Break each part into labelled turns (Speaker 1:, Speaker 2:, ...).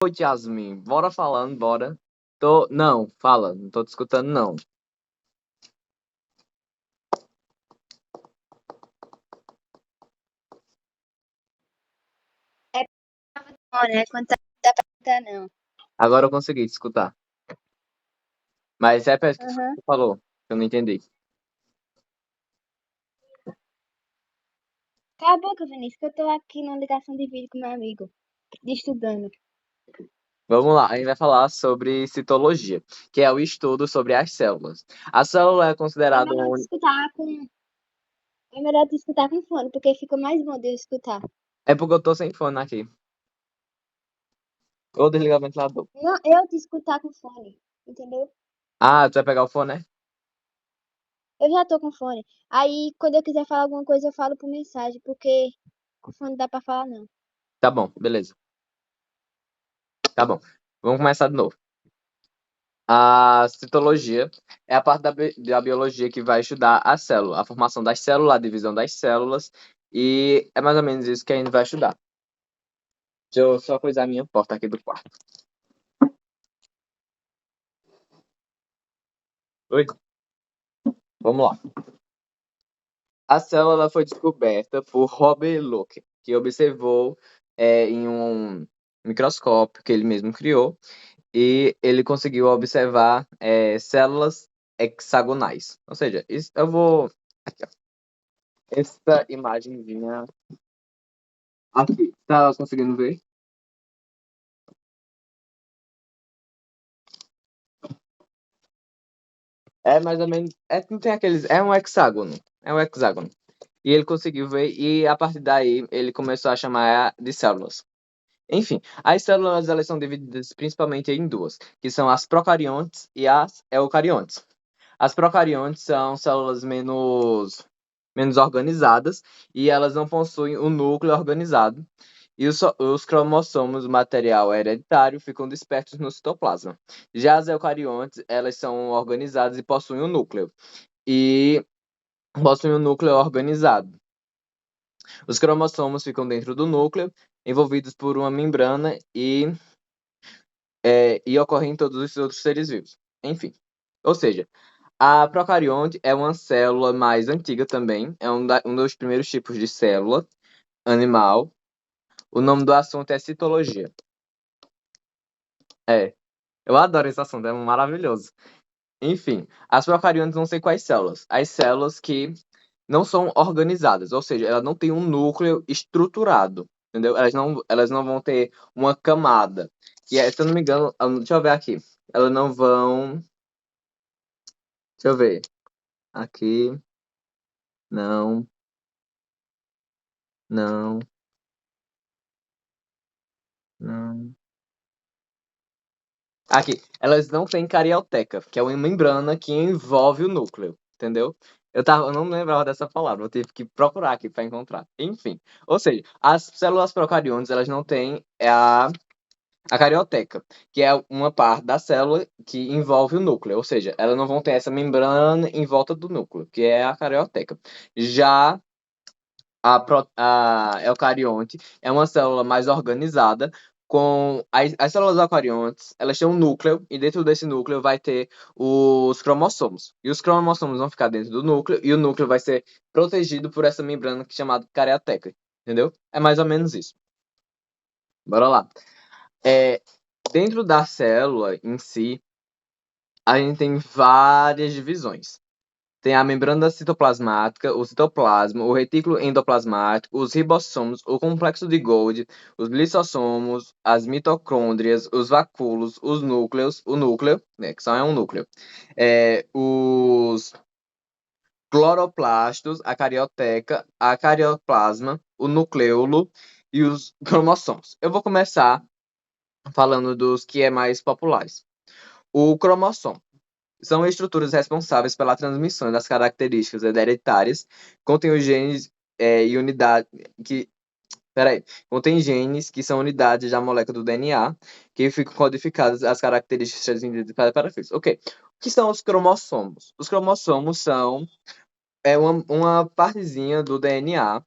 Speaker 1: Oi, Yasmin, bora falando, bora. Não, fala, não tô te escutando, não.
Speaker 2: É bom, né? Quando tá, dá pra escutar, não.
Speaker 1: Agora eu consegui te escutar. Mas repete o que
Speaker 2: Aham.
Speaker 1: você falou, que eu não entendi.
Speaker 2: Cala a boca, Vinícius, que eu tô aqui na ligação de vídeo com meu amigo, de estudando.
Speaker 1: Vamos lá, a gente vai falar sobre citologia, que é o estudo sobre as células. A célula é
Speaker 2: É
Speaker 1: considerada
Speaker 2: melhor
Speaker 1: um...
Speaker 2: te escutar com. É melhor te escutar com fone, porque fica mais bom de eu escutar.
Speaker 1: É porque eu tô sem fone aqui. Ou desligar o ventilador.
Speaker 2: Não, eu te escutar com fone, entendeu?
Speaker 1: Ah, tu vai pegar o fone, né?
Speaker 2: Eu já tô com fone. Aí, quando eu quiser falar alguma coisa, eu falo por mensagem, porque com fone não dá pra falar, não.
Speaker 1: Tá bom, beleza. Tá bom. Vamos começar de novo. A citologia é a parte da biologia que vai estudar a célula, a formação das células, a divisão das células, e é mais ou menos isso que a gente vai estudar. Deixa eu só coisar a minha porta aqui do quarto. Oi, vamos lá. A célula foi descoberta por Robert Loock, que observou em um microscópio que ele mesmo criou, e ele conseguiu observar células hexagonais. Ou seja, eu vou. Aqui, ó. Essa imagenzinha aqui, tá conseguindo ver? É mais ou menos. Não tem aqueles. É um hexágono. É um hexágono. E ele conseguiu ver, e a partir daí ele começou a chamar de células. Enfim, as células elas são divididas principalmente em duas, que são as procariontes e as eucariontes. As procariontes são células menos organizadas e elas não possuem o núcleo organizado. E os cromossomos, o material hereditário, ficam dispersos no citoplasma. Já as eucariontes, elas são organizadas e possuem um núcleo. E possuem um núcleo organizado. Os cromossomos ficam dentro do núcleo, envolvidos por uma membrana e ocorrem em todos os outros seres vivos. Enfim. Ou seja, a procarionte é uma célula mais antiga também, é um dos primeiros tipos de célula animal. O nome do assunto é citologia. É, eu adoro esse assunto, é maravilhoso. Enfim, as procariontes não sei quais células. As células que não são organizadas, ou seja, elas não têm um núcleo estruturado, entendeu? Elas não vão ter uma camada. Se eu não me engano, deixa eu ver aqui. Elas não vão. Deixa eu ver. Aqui. Não, não, não. Aqui, elas não têm carioteca, que é uma membrana que envolve o núcleo, entendeu? Eu não lembrava dessa palavra, eu tive que procurar aqui para encontrar. Enfim, ou seja, as células procariontes, elas não têm a carioteca, que é uma parte da célula que envolve o núcleo, ou seja, elas não vão ter essa membrana em volta do núcleo, que é a carioteca. Já a eucarionte é uma célula mais organizada, com as células eucariontes, elas têm um núcleo, e dentro desse núcleo vai ter os cromossomos. E os cromossomos vão ficar dentro do núcleo, e o núcleo vai ser protegido por essa membrana que é chamada carioteca. Entendeu? É mais ou menos isso. Bora lá. É, dentro da célula em si, a gente tem várias divisões. Tem a membrana citoplasmática, o citoplasma, o retículo endoplasmático, os ribossomos, o complexo de Golgi, os lissossomos, as mitocôndrias, os vacúolos, os núcleos, o núcleo, né, que só é um núcleo, os cloroplastos, a carioplasma, o nucleolo e os cromossomos. Eu vou começar falando dos que é mais populares. O cromossomo. São estruturas responsáveis pela transmissão das características hereditárias, contém os genes e unidade que peraí, contém genes que são unidades da molécula do DNA que ficam codificadas as características transmitidas para filhos. Ok. O que são os cromossomos? Os cromossomos são uma partezinha do DNA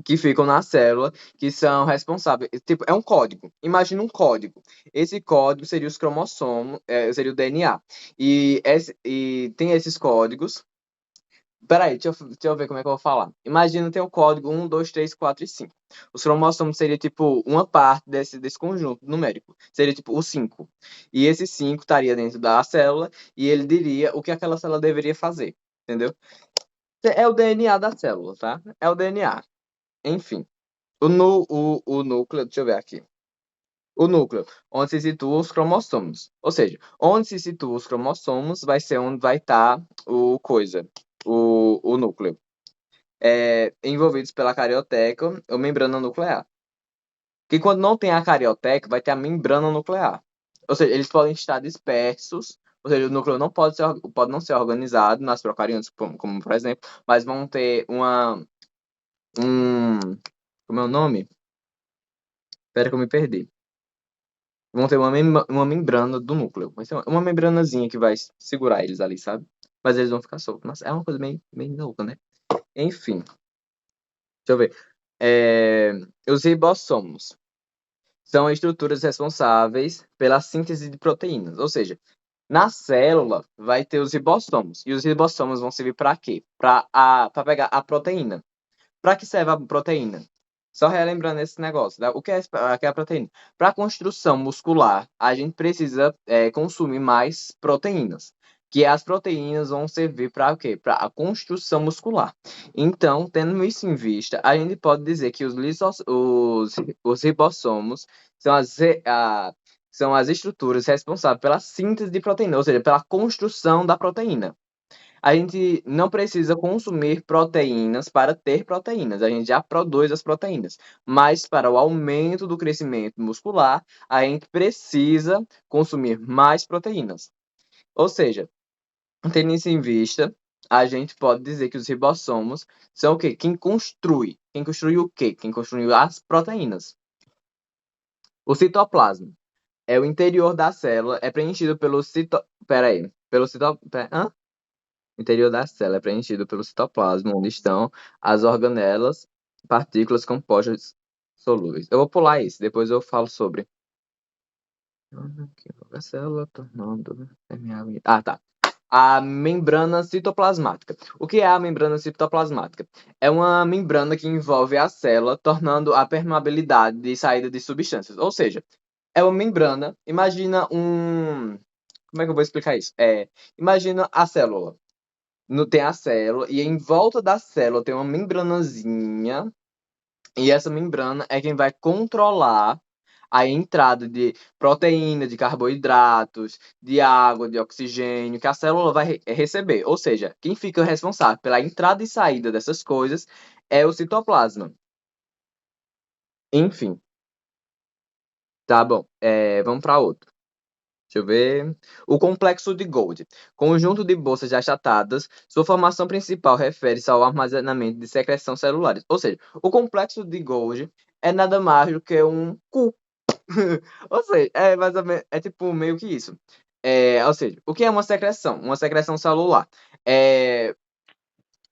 Speaker 1: que ficam na célula, que são responsáveis. Tipo, é um código. Imagina um código. Esse código seria os cromossomos, seria o DNA. E tem esses códigos. Peraí, deixa eu ver como é que eu vou falar. Imagina ter o código 1, 2, 3, 4 e 5. Os cromossomos seria tipo uma parte desse conjunto numérico. Seria tipo o 5. E esse 5 estaria dentro da célula e ele diria o que aquela célula deveria fazer. Entendeu? É o DNA da célula, tá? É o DNA. Enfim. O núcleo, deixa eu ver aqui. O núcleo, onde se situam os cromossomos. Ou seja, onde se situam os cromossomos vai ser onde vai estar o núcleo. Envolvidos pela carioteca ou membrana nuclear. Que quando não tem a carioteca, vai ter a membrana nuclear. Ou seja, eles podem estar dispersos, ou seja, o núcleo não pode não ser organizado nas procariontes, como por exemplo, mas vão ter um, como é o nome? Espera que eu me perdi. Vão ter uma membrana do núcleo. Vai ser uma membranazinha que vai segurar eles ali, sabe? Mas eles vão ficar soltos. Nossa, é uma coisa meio louca, né? Enfim, deixa eu ver. Os ribossomos são estruturas responsáveis pela síntese de proteínas. Ou seja, na célula vai ter os ribossomos. E os ribossomos vão servir para quê? Para pegar a proteína. Para que serve a proteína? Só relembrando esse negócio, tá? O que é a proteína? Para a construção muscular, a gente precisa consumir mais proteínas. Que as proteínas vão servir para o quê? Para a construção muscular. Então, tendo isso em vista, a gente pode dizer que os ribossomos são são as estruturas responsáveis pela síntese de proteína, ou seja, pela construção da proteína. A gente não precisa consumir proteínas para ter proteínas, a gente já produz as proteínas. Mas para o aumento do crescimento muscular, a gente precisa consumir mais proteínas. Ou seja, tendo isso em vista, a gente pode dizer que os ribossomos são o quê? Quem construi. Quem construi o quê? Quem construiu as proteínas. O citoplasma é o interior da célula, é preenchido pelo Peraí. Pelo Hã? O interior da célula é preenchido pelo citoplasma, onde estão as organelas, partículas compostas solúveis. Eu vou pular isso, depois eu falo sobre. A célula tornando. Ah, tá. A membrana citoplasmática. O que é a membrana citoplasmática? É uma membrana que envolve a célula, tornando a permeabilidade de saída de substâncias. Ou seja, é uma membrana. Imagina um. Como é que eu vou explicar isso? Imagina a célula. Tem a célula, e em volta da célula tem uma membranazinha, e essa membrana é quem vai controlar a entrada de proteína, de carboidratos, de água, de oxigênio, que a célula vai receber. Ou seja, quem fica responsável pela entrada e saída dessas coisas é o citoplasma. Enfim, tá bom. Vamos para outro. Deixa eu ver. O complexo de Golgi. Conjunto de bolsas achatadas. Sua formação principal refere-se ao armazenamento de secreção celulares. Ou seja, o complexo de Golgi é nada mais do que um cu. Ou seja, é mais ou menos, é tipo meio que isso. Ou seja, o que é uma secreção? Uma secreção celular. É,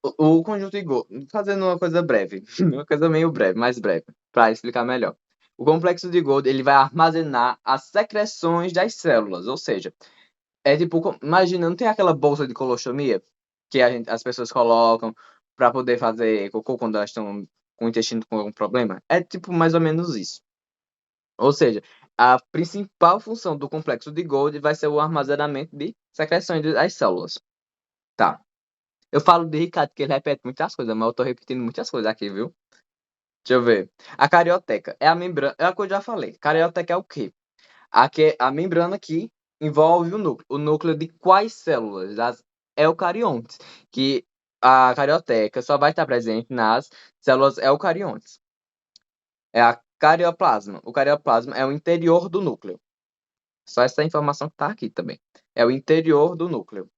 Speaker 1: o conjunto de Golgi, fazendo uma coisa breve, uma coisa meio breve, mais breve, para explicar melhor. O complexo de Golgi, ele vai armazenar as secreções das células, ou seja, tipo, imagina, não tem aquela bolsa de colostomia que as pessoas colocam para poder fazer cocô quando elas estão com o intestino com algum problema? É tipo mais ou menos isso. Ou seja, a principal função do complexo de Golgi vai ser o armazenamento de secreções das células. Tá. Eu falo de Ricardo que ele repete muitas coisas, mas eu tô repetindo muitas coisas aqui, viu? Deixa eu ver. A carioteca é a membrana, é a que eu já falei. Carioteca é o quê? A membrana que envolve o núcleo. O núcleo de quais células? Das eucariontes. Que a carioteca só vai estar presente nas células eucariontes. É a carioplasma. O carioplasma é o interior do núcleo. Só essa informação que está aqui também. É o interior do núcleo.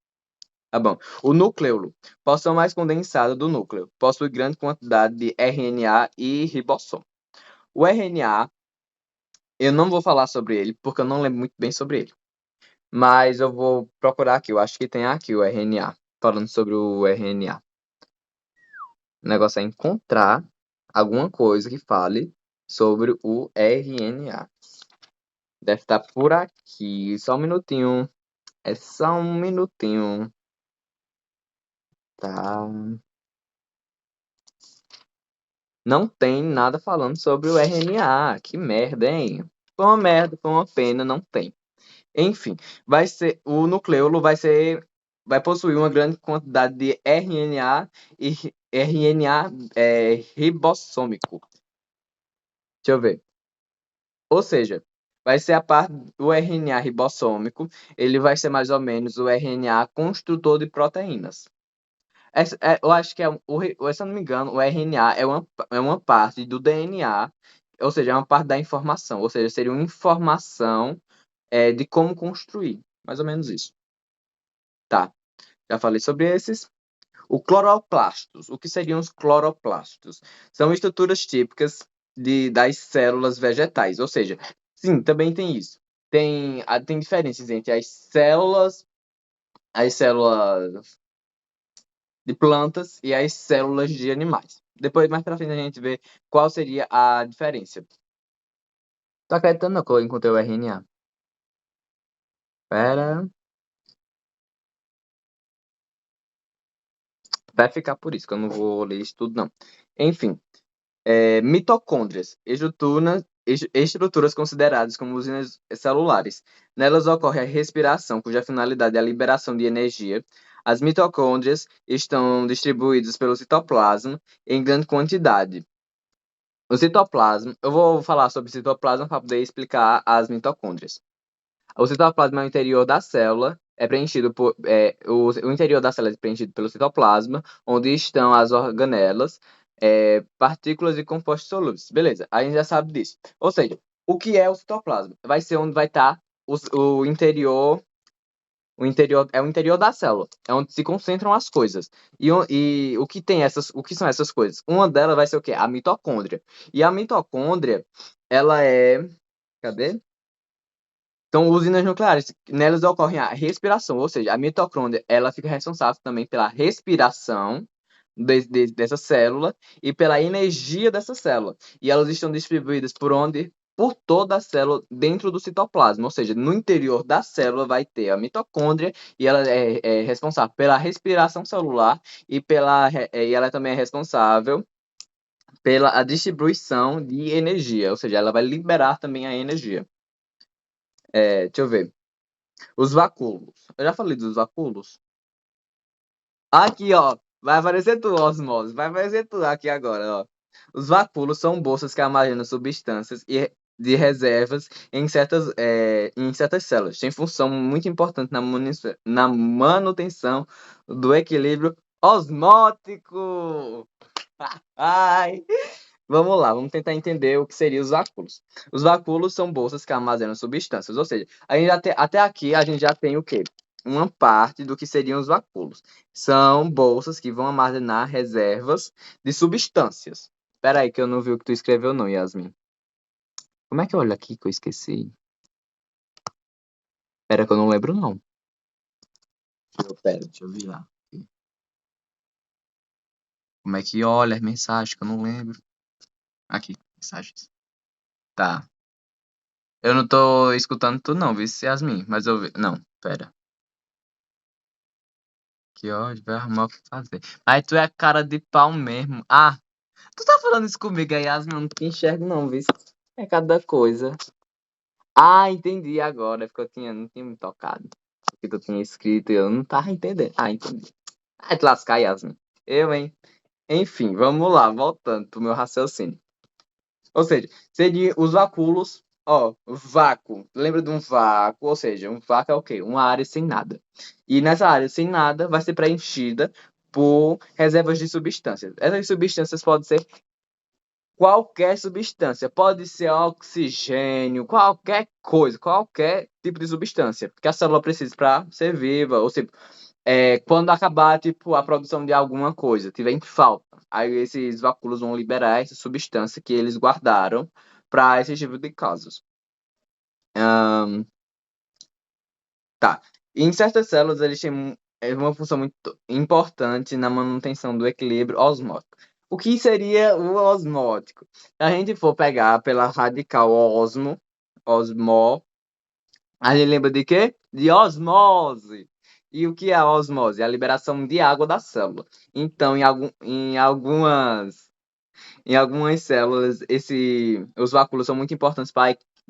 Speaker 1: Tá bom. O núcleo, porção mais condensada do núcleo, possui grande quantidade de RNA e ribossomo. O RNA, eu não vou falar sobre ele, porque eu não lembro muito bem sobre ele. Mas eu vou procurar aqui. Eu acho que tem aqui o RNA. Falando sobre o RNA. O negócio é encontrar alguma coisa que fale sobre o RNA. Deve estar por aqui. Só um minutinho. É só um minutinho. Tá. Não tem nada falando sobre o RNA. Que merda, hein? Foi uma merda, foi uma pena, não tem. Enfim, o nucleolo vai possuir uma grande quantidade de RNA e RNA ribossômico. Deixa eu ver. Ou seja, vai ser a parte do RNA ribossômico, ele vai ser mais ou menos o RNA construtor de proteínas. Eu acho que se eu não me engano, o RNA é uma parte do DNA, ou seja, é uma parte da informação, ou seja, seria uma informação de como construir, mais ou menos isso. Tá, já falei sobre esses. O cloroplastos. O que seriam os cloroplastos? São estruturas típicas das células vegetais. Ou seja, sim, também tem isso. Tem diferenças entre as células de plantas e as células de animais. Depois, mais pra frente, a gente vê qual seria a diferença. Tá acreditando que eu encontrei o RNA? Pera. Vai ficar por isso, que eu não vou ler isso tudo, não. Enfim, mitocôndrias, estruturas consideradas como usinas celulares. Nelas ocorre a respiração, cuja finalidade é a liberação de energia. As mitocôndrias estão distribuídas pelo citoplasma em grande quantidade. O citoplasma, eu vou falar sobre citoplasma para poder explicar as mitocôndrias. O citoplasma é o interior da célula, o interior da célula é preenchido pelo citoplasma, onde estão as organelas, partículas e compostos solúveis. Beleza, a gente já sabe disso. Ou seja, o que é o citoplasma? Vai ser onde vai estar o interior. O interior é o interior da célula, é onde se concentram as coisas. E o que são essas coisas? Uma delas vai ser o quê? A mitocôndria. E a mitocôndria, ela é. Cadê? Então, usinas nucleares, nelas ocorre a respiração, ou seja, a mitocôndria, ela fica responsável também pela respiração dessa célula e pela energia dessa célula. E elas estão distribuídas por onde? Por toda a célula dentro do citoplasma, ou seja, no interior da célula vai ter a mitocôndria e ela é responsável pela respiração celular e ela também é responsável pela distribuição de energia, ou seja, ela vai liberar também a energia. Deixa eu ver. Os vacúolos. Eu já falei dos vacúolos? Aqui, ó. Vai aparecer tudo, osmose. Vai aparecer tudo aqui agora, ó. Os vacúolos são bolsas que armazenam substâncias de reservas em certas células. Tem função muito importante na manutenção do equilíbrio osmótico. Ai! Vamos lá, vamos tentar entender o que seriam os vacúolos. Os vacúolos são bolsas que armazenam substâncias, ou seja, até aqui a gente já tem o quê? Uma parte do que seriam os vacúolos. São bolsas que vão armazenar reservas de substâncias. Espera aí que eu não vi o que tu escreveu não, Yasmin. Como é que eu olho aqui que eu esqueci? Espera que eu não lembro não. Deixa eu ver lá. Como é que olha as mensagens que eu não lembro? Aqui, mensagens. Tá. Eu não tô escutando tu não, viu, Yasmin? Mas eu vi. Não, pera. Que ódio, vai arrumar o que fazer. Aí tu é cara de pau mesmo. Ah, tu tá falando isso comigo aí, Yasmin? Eu não te enxergo não, viu? É cada coisa. Ah, entendi agora. Porque não tinha me tocado. Porque tu tinha escrito e eu não tava entendendo. Ah, entendi. Ai, te lascar, Yasmin. Hein? Enfim, vamos lá, voltando pro meu raciocínio. Ou seja, seria os vacúolos, ó, vácuo. Lembra de um vácuo? Ou seja, um vácuo é o quê? Uma área sem nada. E nessa área sem nada vai ser preenchida por reservas de substâncias. Essas substâncias podem ser qualquer substância, pode ser oxigênio, qualquer coisa, qualquer tipo de substância que a célula precisa para ser viva, ou seja, quando acabar tipo a produção de alguma coisa, tiver em falta, aí esses vacúolos vão liberar essa substância que eles guardaram para esse tipo de casos. Tá. Em certas células eles têm uma função muito importante na manutenção do equilíbrio osmótico. O que seria o osmótico? Se a gente for pegar pela radical osmo, a gente lembra de quê? De osmose. E o que é a osmose? É a liberação de água da célula. Então, em algumas células, os vacúolos são muito importantes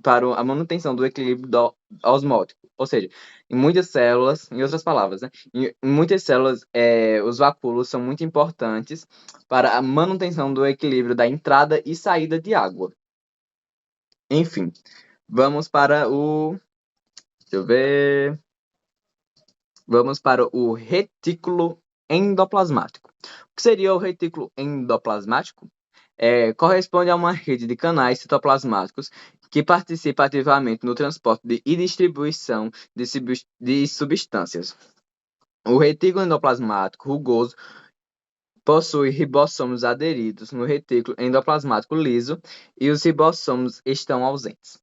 Speaker 1: para a manutenção do equilíbrio osmótico. Ou seja, em muitas células, em outras palavras, né? Em muitas células, os vacúolos são muito importantes para a manutenção do equilíbrio da entrada e saída de água. Enfim, vamos para o. Deixa eu ver. Vamos para o retículo endoplasmático. O que seria o retículo endoplasmático? Corresponde a uma rede de canais citoplasmáticos que participa ativamente no transporte e distribuição de substâncias. O retículo endoplasmático rugoso possui ribossomos aderidos no retículo endoplasmático liso e os ribossomos estão ausentes.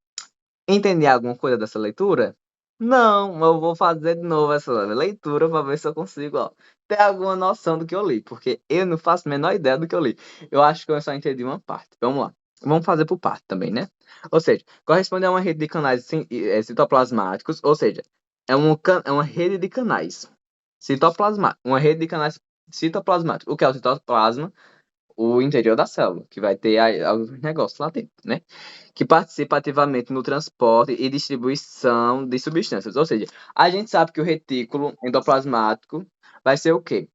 Speaker 1: Entender alguma coisa dessa leitura? Não, eu vou fazer de novo essa leitura para ver se eu consigo, ter alguma noção do que eu li, porque eu não faço a menor ideia do que eu li. Eu acho que eu só entendi uma parte. Vamos lá. Vamos fazer por parte também, né? Ou seja, corresponde a uma rede de canais citoplasmáticos, ou seja, é uma rede de canais citoplasmáticos, uma rede de canais citoplasmáticos. O que é o citoplasma? O interior da célula, que vai ter os negócios lá dentro, né? Que participa ativamente no transporte e distribuição de substâncias. Ou seja, a gente sabe que o retículo endoplasmático vai ser o quê?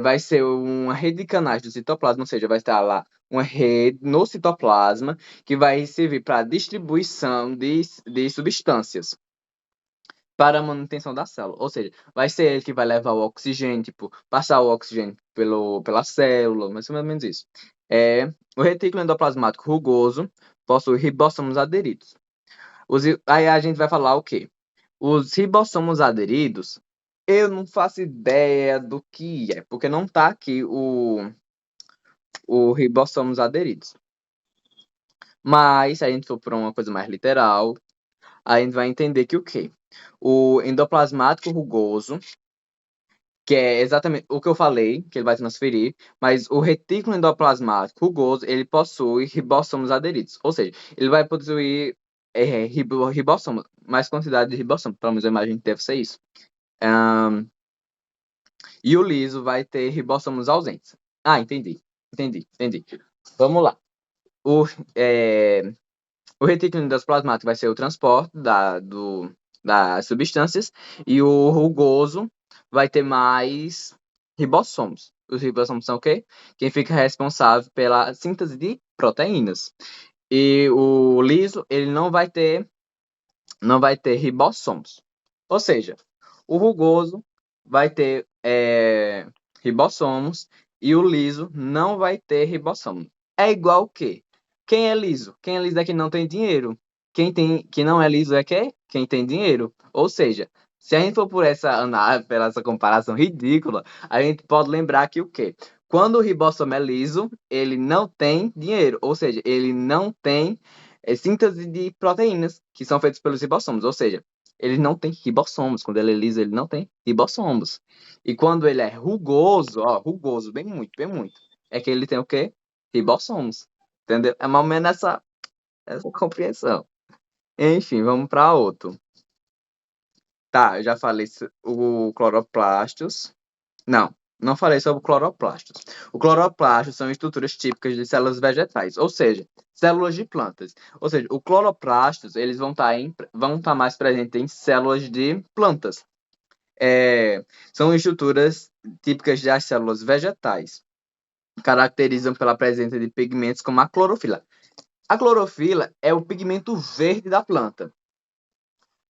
Speaker 1: Vai ser uma rede de canais do citoplasma, ou seja, vai estar lá uma rede no citoplasma que vai servir para distribuição de substâncias para a manutenção da célula. Ou seja, vai ser ele que vai levar o oxigênio, tipo, passar o oxigênio pela célula, mais ou menos isso. O retículo endoplasmático rugoso possui ribossomos aderidos. Aí a gente vai falar o quê? Os ribossomos aderidos, eu não faço ideia do que é, porque não está aqui o ribossomos aderidos. Mas, se a gente for para uma coisa mais literal, a gente vai entender que o quê? O endoplasmático rugoso, que é exatamente o que eu falei, que ele vai transferir, mas o retículo endoplasmático rugoso, ele possui ribossomos aderidos, ou seja, ele vai possuir ribossomos, mais quantidade de ribossomos, pelo menos eu imagino que deve ser isso. E o liso vai ter ribossomos ausentes. Ah, entendi. Vamos lá. O, é, o retículo endoplasmático vai ser o transporte das substâncias e o rugoso vai ter mais ribossomos. Os ribossomos são o quê? Quem fica responsável pela síntese de proteínas. E o liso, ele não vai ter ribossomos. Ou seja, o rugoso vai ter ribossomos e o liso não vai ter ribossomos. É igual o quê? Quem é liso? Quem é liso é quem não tem dinheiro. Quem não é liso é quem tem dinheiro. Ou seja, se a gente for por por essa comparação ridícula, a gente pode lembrar que o quê? Quando o ribossomo é liso, ele não tem dinheiro. Ou seja, ele não tem síntese de proteínas que são feitas pelos ribossomos. Ou seja, ele não tem ribossomos. Quando ele é liso, ele não tem ribossomos. E quando ele é rugoso, rugoso, bem muito, é que ele tem o quê? Ribossomos. Entendeu? É mais ou menos essa compreensão. Enfim, vamos para outro. Tá, eu já falei o cloroplastos. Não falei sobre o cloroplastos. O cloroplastos são estruturas típicas de células vegetais, ou seja, células de plantas. Ou seja, o cloroplastos, eles vão estar mais presentes em células de plantas. São estruturas típicas das células vegetais. Caracterizam pela presença de pigmentos como a clorofila. A clorofila é o pigmento verde da planta.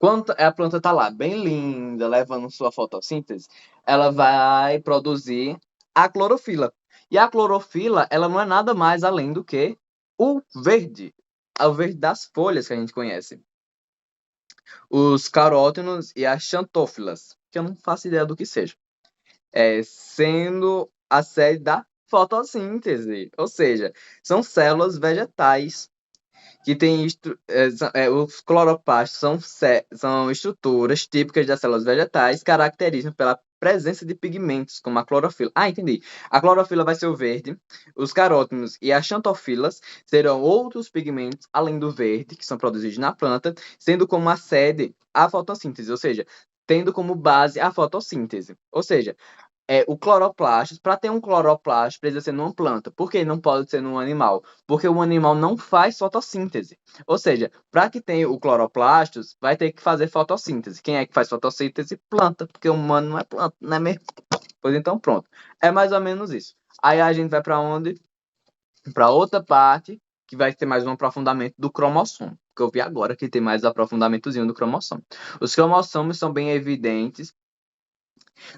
Speaker 1: Quando a planta está lá, bem linda, levando sua fotossíntese, ela vai produzir a clorofila. E a clorofila, ela não é nada mais além do que o verde. É o verde das folhas que a gente conhece. Os carótenos e as xantófilas, que eu não faço ideia do que seja. Sendo a sede da fotossíntese. Ou seja, são células vegetais que tem os cloroplastos são estruturas típicas das células vegetais, caracterizam pela presença de pigmentos, como a clorofila. Ah, entendi. A clorofila vai ser o verde, os carótenos e as xantofilas serão outros pigmentos, além do verde, que são produzidos na planta, sendo como a sede a fotossíntese, ou seja, tendo como base a fotossíntese. Ou seja, o cloroplasto, para ter um cloroplasto, precisa ser numa planta. Por que não pode ser num animal? Porque o animal não faz fotossíntese. Ou seja, para que tenha o cloroplastos, vai ter que fazer fotossíntese. Quem é que faz fotossíntese? Planta, porque o humano não é planta, não é mesmo? Pois então, pronto. É mais ou menos isso. Aí a gente vai para onde? Para outra parte, que vai ter mais um aprofundamento do cromossomo. Que eu vi agora que tem mais aprofundamentozinho do cromossomo. Os cromossomos são bem evidentes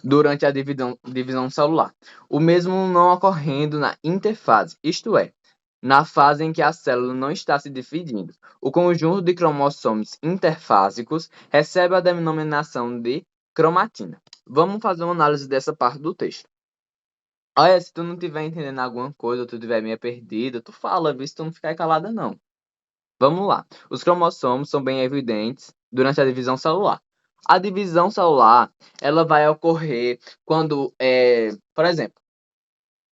Speaker 1: durante a divisão celular. O mesmo não ocorrendo na interfase, isto é, na fase em que a célula não está se dividindo. O conjunto de cromossomos interfásicos recebe a denominação de cromatina. Vamos fazer uma análise dessa parte do texto. Olha, se tu não estiver entendendo alguma coisa, ou tu estiver meio perdida, tu fala, viu? Se tu não ficar calada, não. Vamos lá. Os cromossomos são bem evidentes durante a divisão celular. A divisão celular, ela vai ocorrer quando, por exemplo,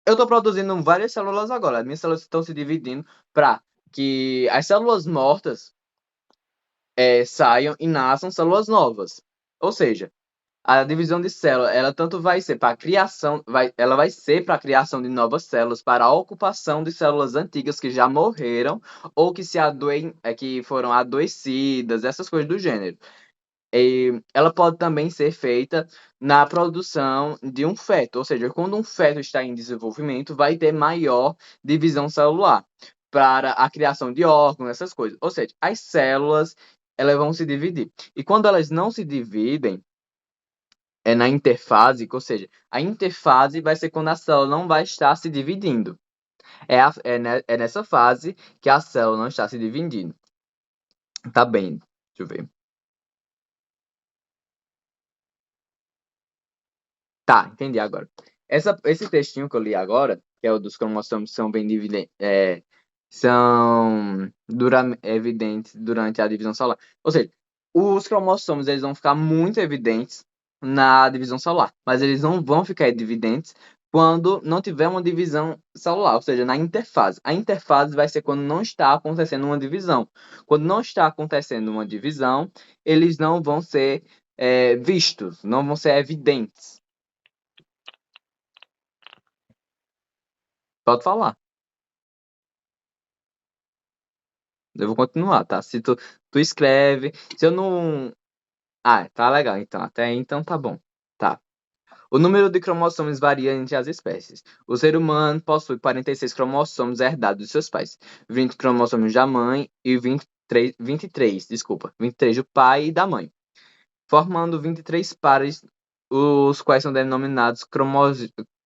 Speaker 1: eu estou produzindo várias células agora. As minhas células estão se dividindo para que as células mortas saiam e nasçam células novas. Ou seja, a divisão de célula, ela tanto vai ser para a criação, ela vai ser para a criação de novas células, para a ocupação de células antigas que já morreram ou que que foram adoecidas, essas coisas do gênero. E ela pode também ser feita na produção de um feto, ou seja, quando um feto está em desenvolvimento, vai ter maior divisão celular para a criação de órgãos, essas coisas. Ou seja, as células elas vão se dividir. E quando elas não se dividem, é na interfase, ou seja, a interfase vai ser quando a célula não vai estar se dividindo. É nessa fase que a célula não está se dividindo. Tá bem, deixa eu ver. Tá, entendi agora. Esse textinho que eu li agora, que é o dos cromossomos são bem dividentes, são evidentes durante a divisão celular. Ou seja, os cromossomos eles vão ficar muito evidentes na divisão celular, mas eles não vão ficar evidentes quando não tiver uma divisão celular, ou seja, na interfase. A interfase vai ser quando não está acontecendo uma divisão. Quando não está acontecendo uma divisão, eles não vão ser vistos, não vão ser evidentes. Pode falar. Eu vou continuar, tá? Se tu escreve, se eu não... Ah, tá legal, então. Até aí, então tá bom. Tá. O número de cromossomos varia entre as espécies. O ser humano possui 46 cromossomos herdados de seus pais, 20 cromossomos da mãe e 23 do pai e da mãe, formando 23 pares, os quais são denominados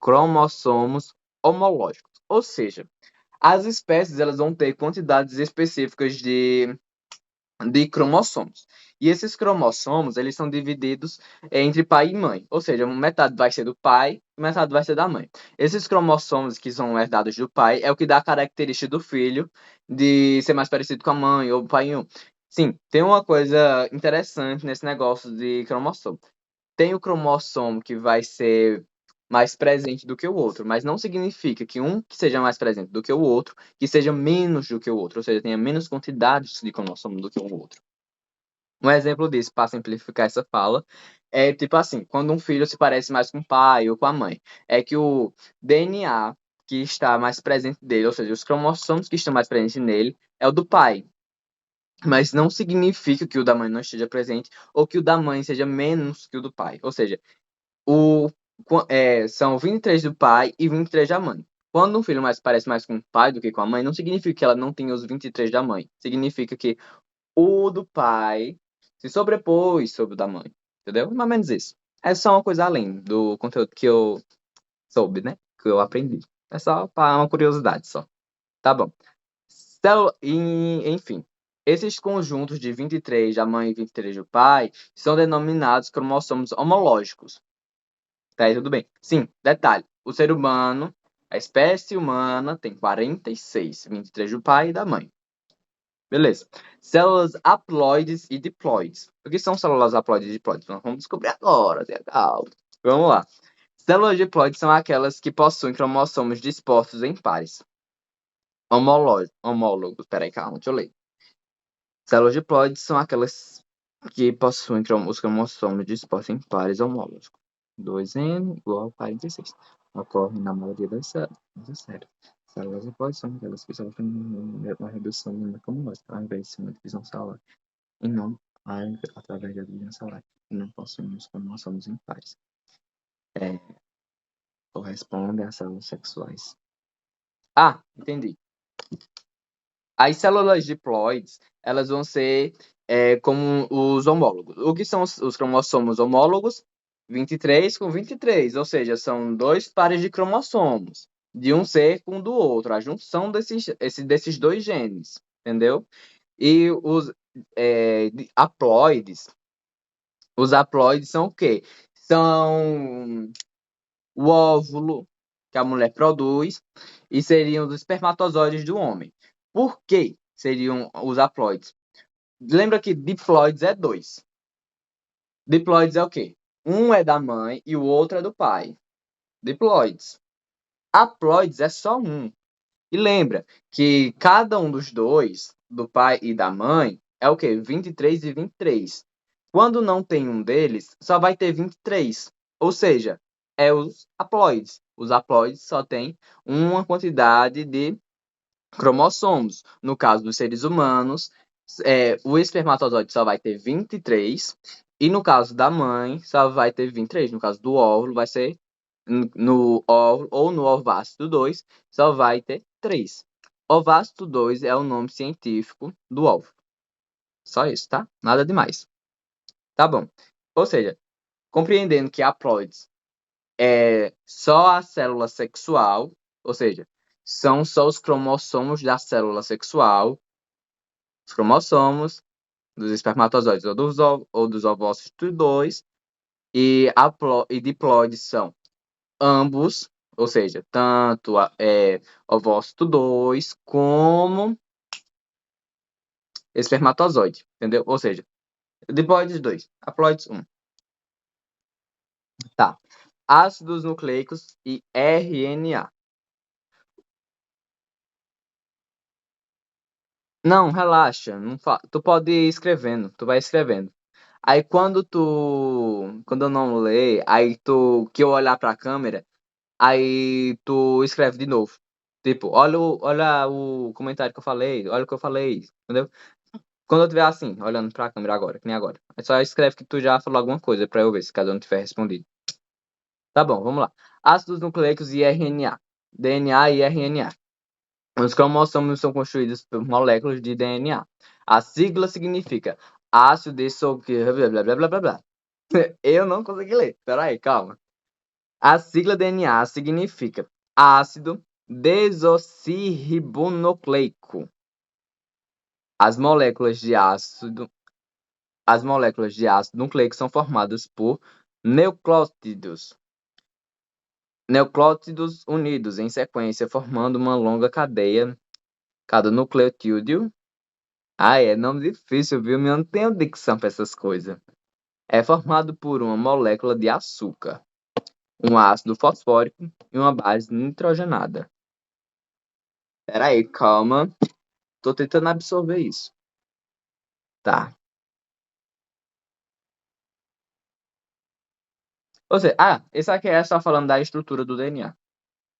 Speaker 1: cromossomos homológicos. Ou seja, as espécies elas vão ter quantidades específicas de cromossomos. E esses cromossomos, eles são divididos entre pai e mãe. Ou seja, metade vai ser do pai e metade vai ser da mãe. Esses cromossomos que são herdados do pai é o que dá a característica do filho de ser mais parecido com a mãe ou o pai em um. Sim, tem uma coisa interessante nesse negócio de cromossomo. Tem o cromossomo que vai ser mais presente do que o outro, mas não significa que um que seja mais presente do que o outro, que seja menos do que o outro, ou seja, tenha menos quantidades de cromossomo do que o outro. Um exemplo disso, para simplificar essa fala, é tipo assim, quando um filho se parece mais com o pai ou com a mãe, é que o DNA que está mais presente dele, ou seja, os cromossomos que estão mais presentes nele, é o do pai. Mas não significa que o da mãe não esteja presente ou que o da mãe seja menos que o do pai. Ou seja, são 23 do pai e 23 da mãe. Quando um filho parece mais com o pai do que com a mãe, não significa que ela não tenha os 23 da mãe. Significa que o do pai se sobrepôs sobre o da mãe. Entendeu? Mais ou menos isso. É só uma coisa além do conteúdo que eu soube, né? Que eu aprendi. É só para uma curiosidade só. Tá bom. Enfim, esses conjuntos de 23 da mãe e 23 do pai são denominados cromossomos homológicos. Tá aí, tudo bem. Sim, detalhe. O ser humano, a espécie humana, tem 46, 23 do pai e da mãe. Beleza. Células haploides e diploides. O que são células haploides e diploides? Nós vamos descobrir agora, legal. Vamos lá. Células diploides são aquelas que possuem cromossomos dispostos em pares. Homólogos. Peraí, calma, deixa eu ler. Células diploides são aquelas que possuem os cromossomos dispostos em pares homólogos. 2N igual a 46. Ocorre na maioria das células. Células diploides são aquelas que sofrem uma redução no número cromossomo, ao invés de uma divisão celular, e não através da divisão celular, e não possuem os cromossomos em pares. Correspondem às células sexuais. Ah, entendi. As células diploides, elas vão ser como os homólogos. O que são os cromossomos homólogos? 23 com 23, ou seja, são dois pares de cromossomos, de um ser com o do outro, a junção desses dois genes, entendeu? E os haploides são o quê? São o óvulo que a mulher produz e seriam os espermatozoides do homem. Por que seriam os haploides? Lembra que diploides é dois. Diploides é o quê? Um é da mãe e o outro é do pai. Diploides. Haploides é só um. E lembra que cada um dos dois, do pai e da mãe, é o quê? 23 e 23. Quando não tem um deles, só vai ter 23. Ou seja, é os haploides. Os haploides só têm uma quantidade de cromossomos. No caso dos seres humanos, o espermatozoide só vai ter 23. E no caso da mãe, só vai ter 23. No caso do óvulo, vai ser no óvulo ou no ovácito 2, só vai ter 3. Ovácito 2 é o nome científico do óvulo. Só isso, tá? Nada demais. Tá bom. Ou seja, compreendendo que a haploides é só a célula sexual, ou seja, são só os cromossomos da célula sexual, os cromossomos dos espermatozoides ou dos ovócitos 2, e diploides são ambos, ou seja, tanto ovócito 2 como espermatozoide, entendeu? Ou seja, diploides 2, haploides 1. Tá. Ácidos nucleicos e RNA. Não, relaxa. Não tu pode ir escrevendo. Tu vai escrevendo. Aí quando eu não ler, que eu olhar pra câmera, aí tu escreve de novo. Tipo, olha o comentário que eu falei, olha o que eu falei, entendeu? Quando eu estiver assim, olhando pra câmera agora, que nem agora. Aí só escreve que tu já falou alguma coisa pra eu ver, se caso eu não tiver respondido. Tá bom, vamos lá. Ácidos nucleicos e RNA. DNA e RNA. Os cromossomos são construídos por moléculas de DNA. A sigla significa ácido desoxirribonucleico, blá blá blá blá blá. Eu não consegui ler. Peraí, calma. A sigla DNA significa ácido desoxirribonucleico. As moléculas de ácido nucleico são formadas por nucleótidos unidos em sequência, formando uma longa cadeia. Cada nucleotídeo. É nome difícil, viu? Eu não tenho dicção para essas coisas. É formado por uma molécula de açúcar, um ácido fosfórico e uma base nitrogenada. Peraí, calma. Tô tentando absorver isso. Tá. Ou seja, esse aqui é só falando da estrutura do DNA.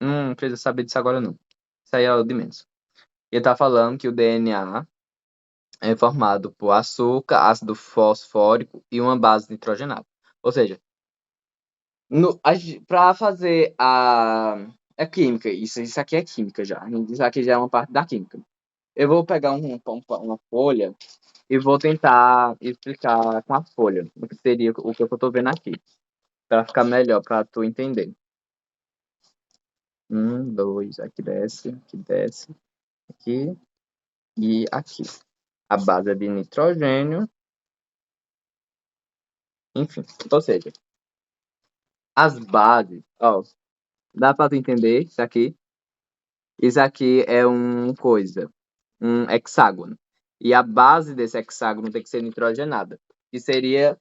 Speaker 1: Não precisa saber disso agora, não. Isso aí é o de menos. Ele tá falando que o DNA é formado por açúcar, ácido fosfórico e uma base nitrogenada. Ou seja, para fazer a química, isso aqui é química já. Isso aqui já é uma parte da química. Eu vou pegar uma folha e vou tentar explicar com a folha o que seria o que eu estou vendo aqui, para ficar melhor para tu entender. 1, 2, aqui desce, aqui e aqui. A base é de nitrogênio, enfim. Ou seja, as bases, ó, dá para tu entender isso aqui? Isso aqui é um hexágono. E a base desse hexágono tem que ser nitrogenada, que seria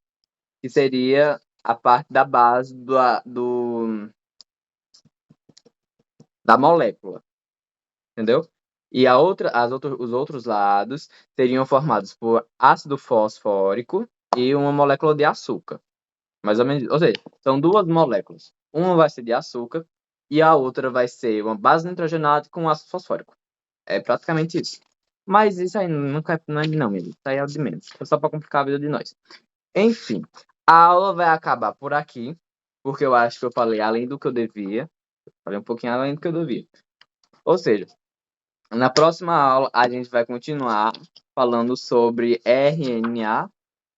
Speaker 1: a parte da base da molécula, entendeu? E os outros lados seriam formados por ácido fosfórico e uma molécula de açúcar. Mais ou menos, ou seja, são duas moléculas. Uma vai ser de açúcar e a outra vai ser uma base nitrogenada com ácido fosfórico. É praticamente isso. Mas isso aí não é não, menino. Isso aí é o de menos. É só para complicar a vida de nós. Enfim, a aula vai acabar por aqui, porque eu acho que eu falei além do que eu devia. Falei um pouquinho além do que eu devia. Ou seja, na próxima aula a gente vai continuar falando sobre RNA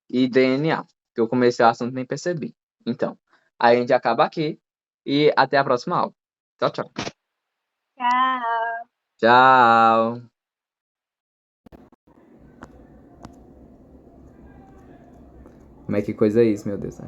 Speaker 1: e DNA, que eu comecei o assunto e nem percebi. Então, a gente acaba aqui e até a próxima aula. Tchau, tchau.
Speaker 2: Tchau.
Speaker 1: Tchau. Como é que coisa é isso, meu Deus?